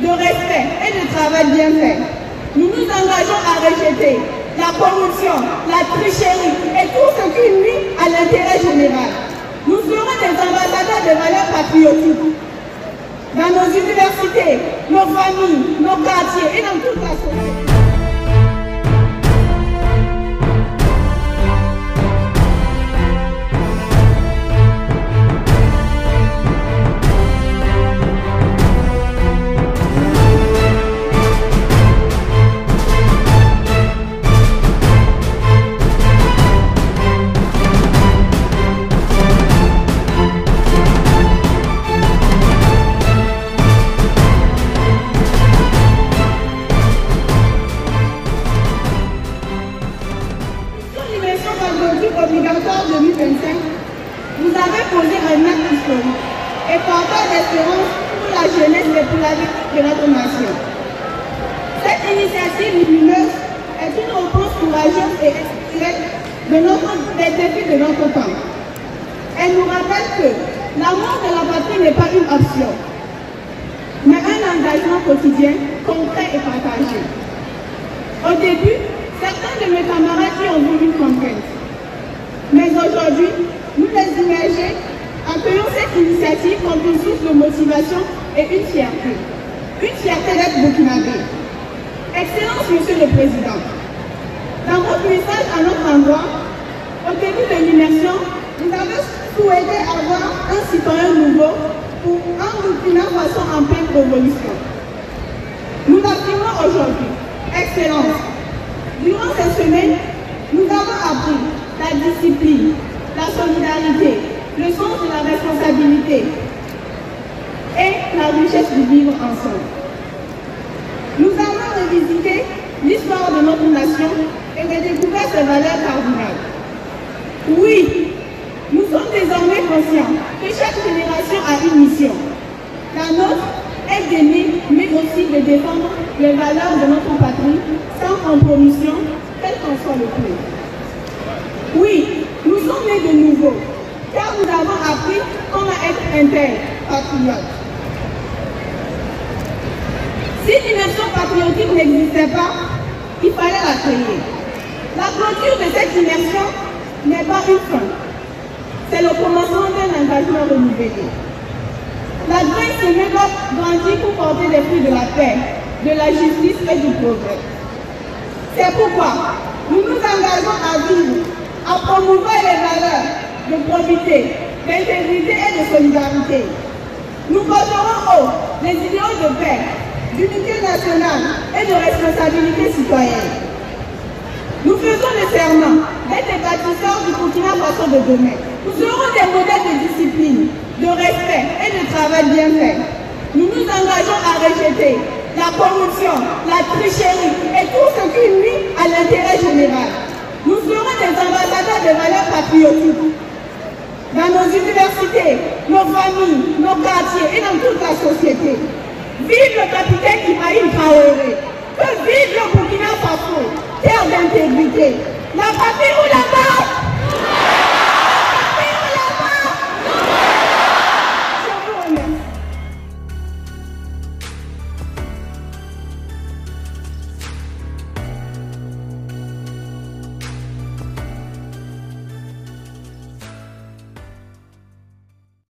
de respect et de travail bien fait. Nous nous engageons à rejeter la corruption, la tricherie et tout ce qui nuit à l'intérêt général. Nous serons des ambassadeurs de valeurs patriotiques dans nos universités, nos familles, nos quartiers et dans toute la société. Obligatoire 2025, vous avez posé un acte historique et porteur d'espérance pour la jeunesse et pour la vie de notre nation. Cette initiative lumineuse est une réponse courageuse et exceptionnelle des défis de notre temps. Elle nous rappelle que l'amour de la patrie n'est pas une option, mais un engagement quotidien, concret et partagé. Au début, certains de mes camarades qui ont voulu une contrainte. Mais aujourd'hui, nous les immergés accueillons cette initiative comme une source de motivation et une fierté. Une fierté d'être burkinabé. Excellence, Monsieur le Président. Dans votre message à notre endroit, au début de l'immersion, vous avez souhaité avoir un citoyen nouveau pour un Burkina Faso en pleine révolution. Nous affirmons aujourd'hui, Excellence. Durant cette semaine, nous avons appris la discipline, la solidarité, le sens de la responsabilité et la richesse du vivre ensemble. Nous avons revisité l'histoire de notre nation et redécouvert ses valeurs cardinales. Oui, nous sommes désormais conscients que chaque génération a une mission. La nôtre est d'aimer, mais aussi de défendre les valeurs de notre patrie sans compromission, quel qu'en soit le prix. Oui, nous sommes nés de nouveau, car nous avons appris comment être inter-patriote. Si l'immersion patriotique n'existait pas, il fallait la créer. La clôture de cette immersion n'est pas une fin, c'est le commencement d'un engagement renouvelé. La graine semée doit grandir pour porter les fruits de la paix, de la justice et du progrès. C'est pourquoi nous nous engageons à vivre, à promouvoir les valeurs de probité, d'intégrité et de solidarité. Nous porterons haut les idéaux de paix, d'unité nationale et de responsabilité citoyenne. Nous faisons le serment d'être les bâtisseurs du Burkina Faso de demain. Nous serons des modèles de discipline, de respect et de travail bien fait. Nous nous engageons à rejeter la corruption, la tricherie et tout ce qui nuit à l'intérêt général. Nous serons des ambassadeurs de valeurs patriotiques dans nos universités, nos familles, nos quartiers et dans toute la société. Vive le capitaine Ibrahim Traoré, que vive le Burkina Faso, terre d'intégrité. La patrie ou la mort!